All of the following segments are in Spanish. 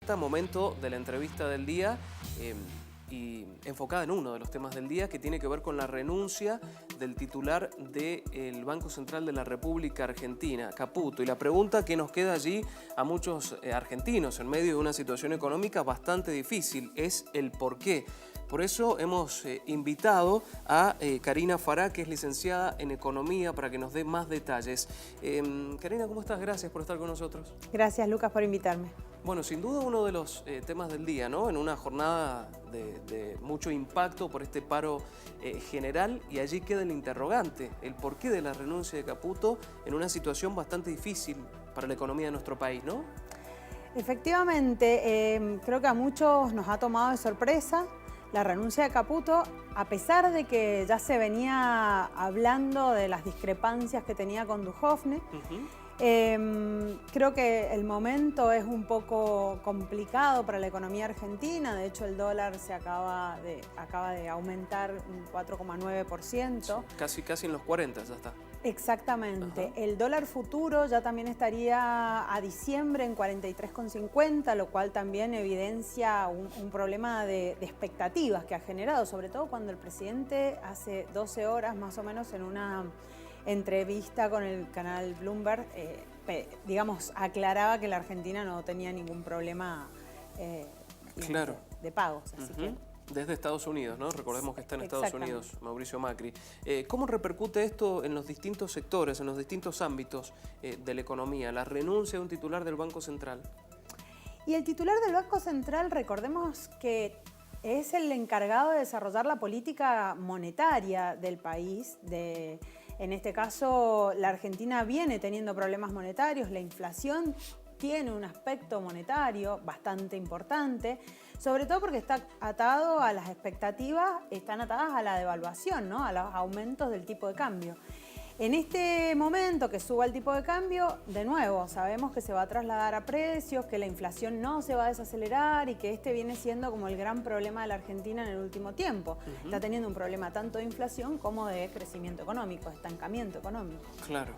perfecta, momento de la entrevista del día y enfocada en uno de los temas del día que tiene que ver con la renuncia del titular del Banco Central de la República Argentina, Caputo. Y la pregunta que nos queda allí a muchos argentinos en medio de una situación económica bastante difícil es el por qué. Por eso hemos invitado a Karina Farah, que es licenciada en Economía, para que nos dé más detalles. Karina, ¿cómo estás? Gracias por estar con nosotros. Gracias, Lucas, por invitarme. Bueno, sin duda uno de los temas del día, ¿no? En una jornada de mucho impacto por este paro general, y allí queda el interrogante, el porqué de la renuncia de Caputo en una situación bastante difícil para la economía de nuestro país, ¿no? Efectivamente, creo que a muchos nos ha tomado de sorpresa la renuncia de Caputo, a pesar de que ya se venía hablando de las discrepancias que tenía con Duhovne. Creo que el momento es un poco complicado para la economía argentina. De hecho, el dólar se acaba de aumentar un 4,9%. Sí, casi en los 40 ya está. Exactamente. Ajá. El dólar futuro ya también estaría a diciembre en 43,50, lo cual también evidencia un problema de expectativas que ha generado, sobre todo cuando el presidente hace 12 horas más o menos en una entrevista con el canal Bloomberg, digamos, aclaraba que la Argentina no tenía ningún problema claro, de pagos. Así que desde Estados Unidos, ¿no? Recordemos que está en Estados Unidos Mauricio Macri. ¿Cómo repercute esto en los distintos sectores, en los distintos ámbitos de la economía? La renuncia de un titular del Banco Central. Y el titular del Banco Central, recordemos que es el encargado de desarrollar la política monetaria del país. En este caso, la Argentina viene teniendo problemas monetarios, la inflación tiene un aspecto monetario bastante importante, sobre todo porque está atado a las expectativas, están atadas a la devaluación, ¿no? A los aumentos del tipo de cambio. En este momento que suba el tipo de cambio, de nuevo, sabemos que se va a trasladar a precios, que la inflación no se va a desacelerar y que este viene siendo como el gran problema de la Argentina en el último tiempo. Está teniendo un problema tanto de inflación como de crecimiento económico, estancamiento económico. Claro.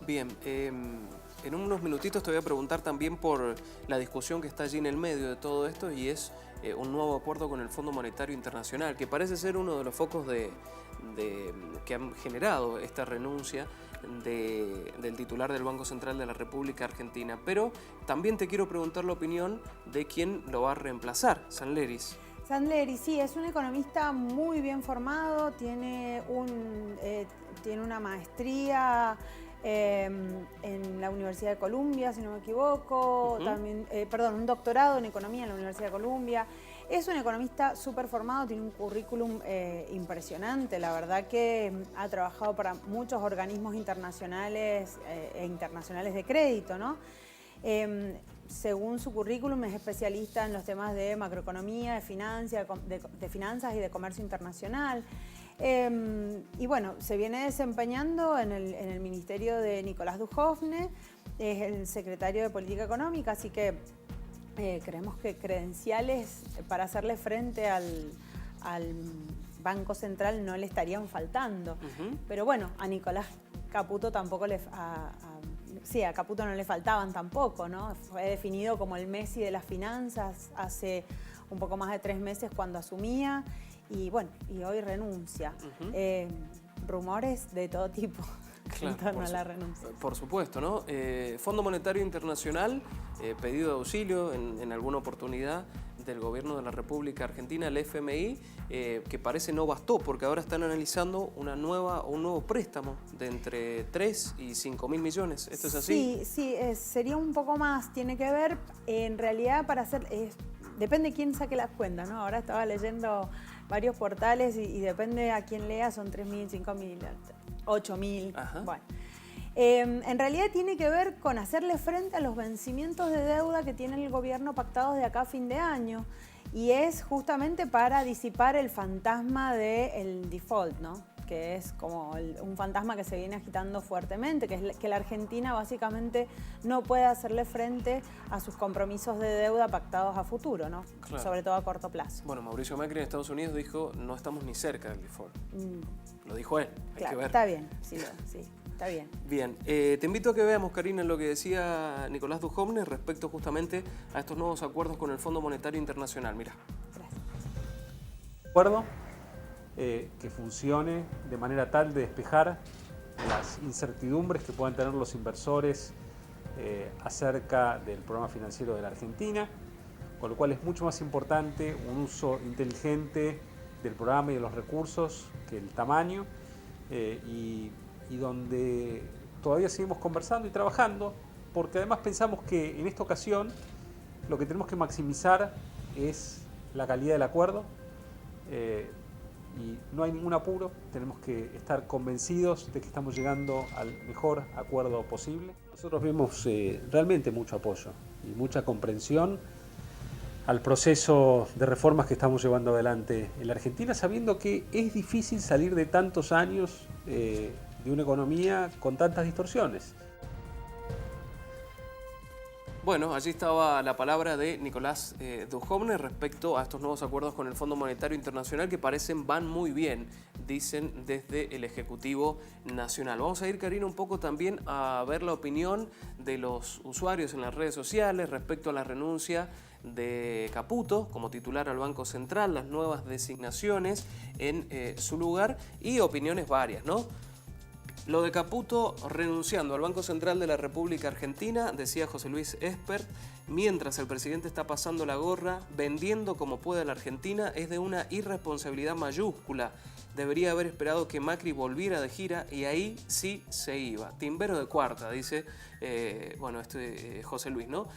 Bien, en unos minutitos te voy a preguntar también por la discusión que está allí en el medio de todo esto, y es un nuevo acuerdo con el Fondo Monetario Internacional, que parece ser uno de los focos que han generado esta renuncia del titular del Banco Central de la República Argentina. Pero también te quiero preguntar la opinión de quién lo va a reemplazar, Sanleris. Sanleris, sí, es un economista muy bien formado, tiene una maestría en la Universidad de Columbia, si no me equivoco, también, un doctorado en economía en la Universidad de Columbia. Es un economista súper formado, tiene un currículum impresionante, la verdad que ha trabajado para muchos organismos internacionales e internacionales de crédito, ¿no? Según su currículum, es especialista en los temas de macroeconomía, de finanzas y de comercio internacional. Y bueno, se viene desempeñando en el ministerio de Nicolás Duhovne, es el secretario de Política Económica, así que creemos que credenciales para hacerle frente al Banco Central no le estarían faltando. Pero bueno, a Nicolás Caputo tampoco a Caputo no le faltaban tampoco, ¿no? Fue definido como el Messi de las finanzas hace un poco más de 3 meses cuando asumía y bueno, y hoy renuncia. Rumores de todo tipo en torno a la renuncia. Por supuesto, ¿no? Fondo Monetario Internacional, pedido de auxilio en alguna oportunidad del gobierno de la República Argentina, el FMI, que parece no bastó, porque ahora están analizando un nuevo préstamo de entre 3 y 5 mil millones. ¿Esto es así? Sí, sería un poco más. Tiene que ver, en realidad, depende de quién saque las cuentas, ¿no? Ahora estaba leyendo varios portales y depende a quién lea, son 3.000, 5.000, 8.000. Bueno. En realidad tiene que ver con hacerle frente a los vencimientos de deuda que tiene el gobierno pactados de acá a fin de año, y es justamente para disipar el fantasma del default, ¿no? Que es como un fantasma que se viene agitando fuertemente, que es que la Argentina básicamente no puede hacerle frente a sus compromisos de deuda pactados a futuro, ¿no? Claro. Sobre todo a corto plazo. Bueno, Mauricio Macri en Estados Unidos dijo, no estamos ni cerca del default. Lo dijo él, hay claro, que ver. Está bien, sí. está bien. Bien, te invito a que veamos, Karina, lo que decía Nicolás Dujovne respecto justamente a estos nuevos acuerdos con el Fondo Monetario Internacional. Mira. Gracias. Acuerdo que funcione de manera tal de despejar las incertidumbres que puedan tener los inversores acerca del programa financiero de la Argentina, con lo cual es mucho más importante un uso inteligente del programa y de los recursos que el tamaño, y donde todavía seguimos conversando y trabajando, porque además pensamos que en esta ocasión lo que tenemos que maximizar es la calidad del acuerdo, y no hay ningún apuro, tenemos que estar convencidos de que estamos llegando al mejor acuerdo posible. Nosotros vemos realmente mucho apoyo y mucha comprensión al proceso de reformas que estamos llevando adelante en la Argentina, sabiendo que es difícil salir de tantos años de una economía con tantas distorsiones. Bueno, allí estaba la palabra de Nicolás Dujovne respecto a estos nuevos acuerdos con el Fondo Monetario Internacional que van muy bien, dicen desde el Ejecutivo Nacional. Vamos a ir, Karina, un poco también a ver la opinión de los usuarios en las redes sociales respecto a la renuncia de Caputo como titular al Banco Central, las nuevas designaciones en su lugar y opiniones varias, ¿no? Lo de Caputo renunciando al Banco Central de la República Argentina, decía José Luis Espert, mientras el presidente está pasando la gorra, vendiendo como puede a la Argentina, es de una irresponsabilidad mayúscula. Debería haber esperado que Macri volviera de gira y ahí sí se iba. Timbero de cuarta, dice José Luis, ¿no?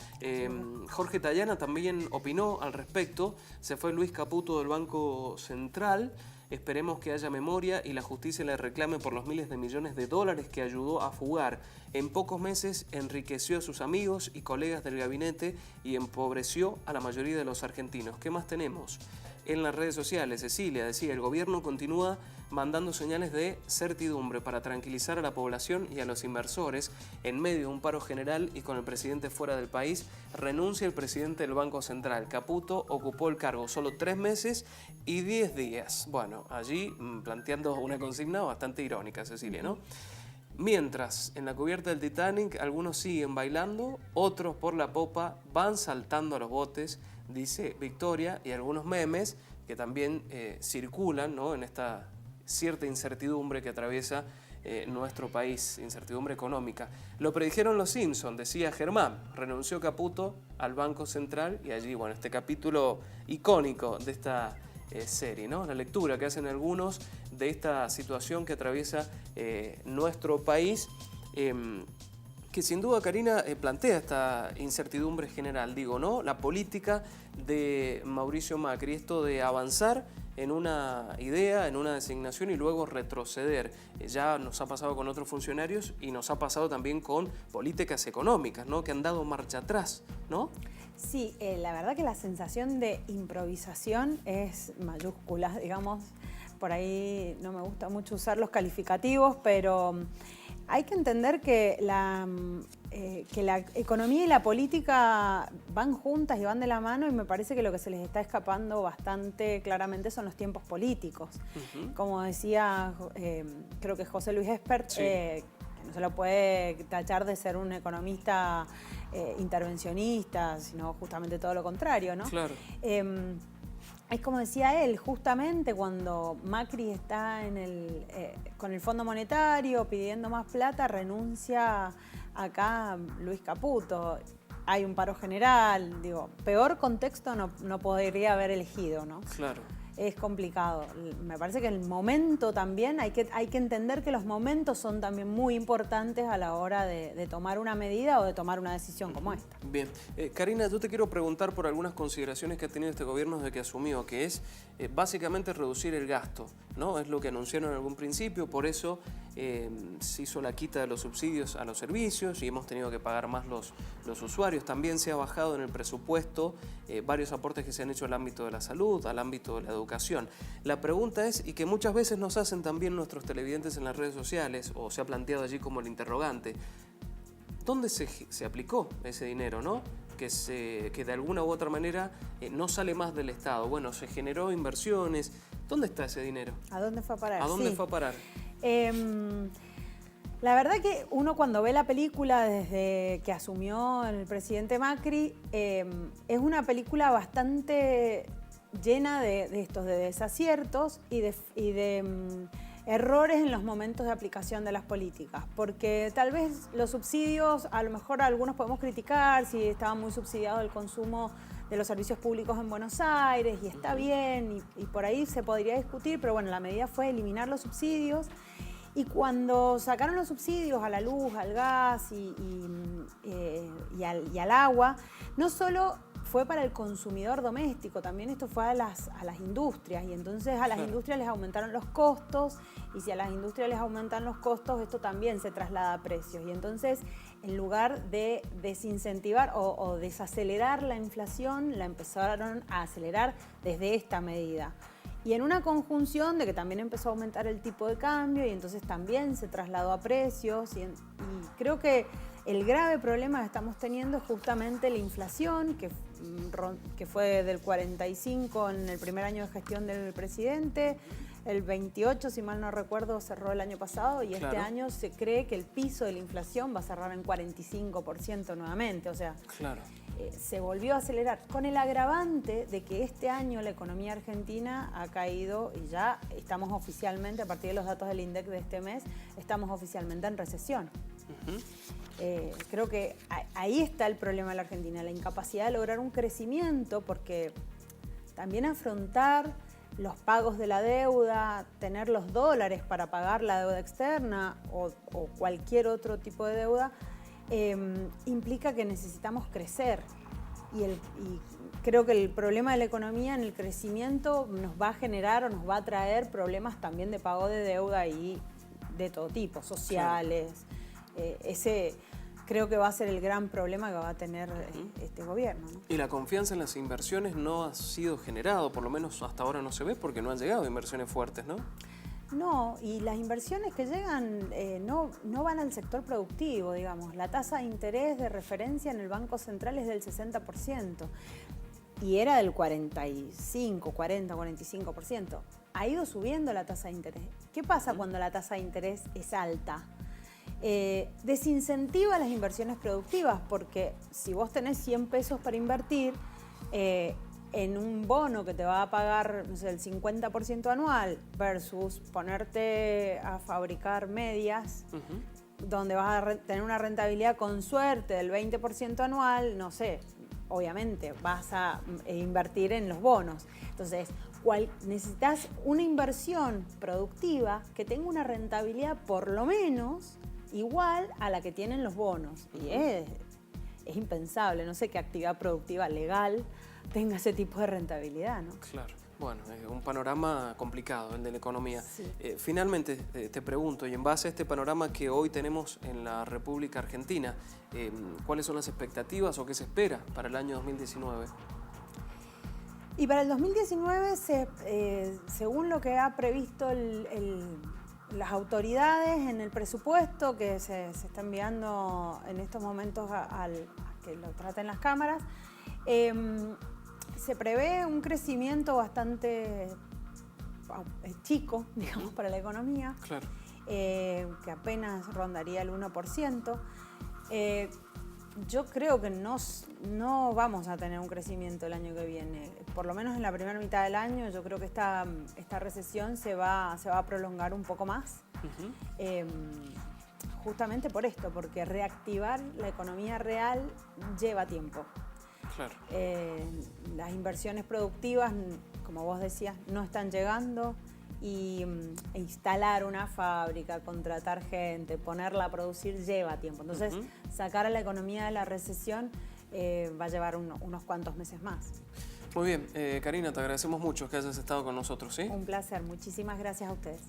Jorge Tayana también opinó al respecto. Se fue Luis Caputo del Banco Central. Esperemos que haya memoria y la justicia le reclame por los miles de millones de dólares que ayudó a fugar. En pocos meses enriqueció a sus amigos y colegas del gabinete y empobreció a la mayoría de los argentinos. ¿Qué más tenemos? En las redes sociales, Cecilia decía, el gobierno continúa mandando señales de certidumbre para tranquilizar a la población y a los inversores. En medio de un paro general y con el presidente fuera del país, renuncia el presidente del Banco Central. Caputo ocupó el cargo solo 3 meses y 10 días. Bueno, allí planteando una consigna bastante irónica, Cecilia, ¿no? Mientras, en la cubierta del Titanic, algunos siguen bailando, otros por la popa van saltando a los botes, dice Victoria, y algunos memes que también circulan, ¿no?, en esta cierta incertidumbre que atraviesa nuestro país, incertidumbre económica. Lo predijeron los Simpson, decía Germán, renunció Caputo al Banco Central y allí, bueno, este capítulo icónico de esta serie, ¿no? La lectura que hacen algunos de esta situación que atraviesa nuestro país, que sin duda, Karina, plantea esta incertidumbre general, digo, ¿no? La política de Mauricio Macri, esto de avanzar en una idea, en una designación y luego retroceder. Ya nos ha pasado con otros funcionarios y nos ha pasado también con políticas económicas, ¿no?, que han dado marcha atrás, ¿no? Sí, la verdad que la sensación de improvisación es mayúscula, digamos. Por ahí no me gusta mucho usar los calificativos, pero hay que entender que la economía y la política van juntas y van de la mano, y me parece que lo que se les está escapando bastante claramente son los tiempos políticos. Como decía, creo que José Luis Espert, sí, que no se lo puede tachar de ser un economista intervencionista, sino justamente todo lo contrario, ¿no? Claro. Es como decía él, justamente cuando Macri está con el Fondo Monetario pidiendo más plata, renuncia acá Luis Caputo. Hay un paro general, digo, peor contexto no podría haber elegido, ¿no? Claro. Es complicado. Me parece que el momento también, hay que entender que los momentos son también muy importantes a la hora de tomar una medida o de tomar una decisión como esta. Bien. Karina, yo te quiero preguntar por algunas consideraciones que ha tenido este gobierno desde que asumió, que es básicamente reducir el gasto, ¿no? Es lo que anunciaron en algún principio, por eso se hizo la quita de los subsidios a los servicios y hemos tenido que pagar más los usuarios. También se ha bajado en el presupuesto varios aportes que se han hecho al ámbito de la salud, al ámbito de la educación. La pregunta es, y que muchas veces nos hacen también nuestros televidentes en las redes sociales, o se ha planteado allí como el interrogante, ¿dónde se aplicó ese dinero, no? Que de alguna u otra manera no sale más del Estado. Bueno, se generó inversiones. ¿Dónde está ese dinero? ¿A dónde fue a parar? ¿A dónde fue a parar? La verdad que uno cuando ve la película desde que asumió el presidente Macri, es una película bastante llena de desaciertos y de errores en los momentos de aplicación de las políticas. Porque tal vez los subsidios, a lo mejor algunos podemos criticar si estaba muy subsidiado el consumo de los servicios públicos en Buenos Aires, y está bien, y por ahí se podría discutir, pero bueno, la medida fue eliminar los subsidios. Y cuando sacaron los subsidios a la luz, al gas y al agua, no solo fue para el consumidor doméstico, también esto fue a las industrias. Y entonces a las industrias les aumentaron los costos, y si a las industrias les aumentan los costos, esto también se traslada a precios. Y entonces, en lugar de desincentivar o desacelerar la inflación, la empezaron a acelerar desde esta medida. Y en una conjunción de que también empezó a aumentar el tipo de cambio, y entonces también se trasladó a precios. Y creo que el grave problema que estamos teniendo es justamente la inflación, que fue del 45 en el primer año de gestión del presidente, el 28, si mal no recuerdo, cerró el año pasado, y este año se cree que el piso de la inflación va a cerrar en 45% nuevamente. O sea, se volvió a acelerar, con el agravante de que este año la economía argentina ha caído, y ya estamos oficialmente, a partir de los datos del INDEC de este mes, estamos oficialmente en recesión. Creo que ahí está el problema de la Argentina, la incapacidad de lograr un crecimiento, porque también afrontar los pagos de la deuda, tener los dólares para pagar la deuda externa o cualquier otro tipo de deuda, implica que necesitamos crecer. Y creo que el problema de la economía en el crecimiento nos va a generar o nos va a traer problemas también de pago de deuda y de todo tipo, sociales. Ese creo que va a ser el gran problema que va a tener este gobierno, ¿no? Y la confianza en las inversiones no ha sido generado, por lo menos hasta ahora no se ve, porque no han llegado inversiones fuertes, ¿no? No, y las inversiones que llegan no van al sector productivo, digamos. La tasa de interés de referencia en el Banco Central es del 60%, y era del 45%. Ha ido subiendo la tasa de interés. ¿Qué pasa cuando la tasa de interés es alta? Desincentiva las inversiones productivas, porque si vos tenés 100 pesos para invertir, en un bono que te va a pagar, no sé, el 50% anual versus ponerte a fabricar medias, donde vas a tener una rentabilidad con suerte del 20% anual, no sé, obviamente vas a invertir en los bonos. Entonces, necesitas una inversión productiva que tenga una rentabilidad por lo menos igual a la que tienen los bonos. Y es impensable, no sé qué actividad productiva legal tenga ese tipo de rentabilidad, ¿no? Claro. Bueno, un panorama complicado el de la economía. Sí. Finalmente, te pregunto, y en base a este panorama que hoy tenemos en la República Argentina, ¿cuáles son las expectativas o qué se espera para el año 2019? Y para el 2019, según lo que ha previsto las autoridades en el presupuesto que se está enviando en estos momentos a que lo traten las cámaras, se prevé un crecimiento bastante chico, digamos, para la economía, que apenas rondaría el 1%. Yo creo que no vamos a tener un crecimiento el año que viene, por lo menos en la primera mitad del año. Yo creo que esta recesión se va a prolongar un poco más, justamente por esto, porque reactivar la economía real lleva tiempo. Claro. Las inversiones productivas, como vos decías, no están llegando, y instalar una fábrica, contratar gente, ponerla a producir lleva tiempo. Entonces, sacar a la economía de la recesión va a llevar unos cuantos meses más. Muy bien, Karina, te agradecemos mucho que hayas estado con nosotros, ¿sí? Un placer, muchísimas gracias a ustedes.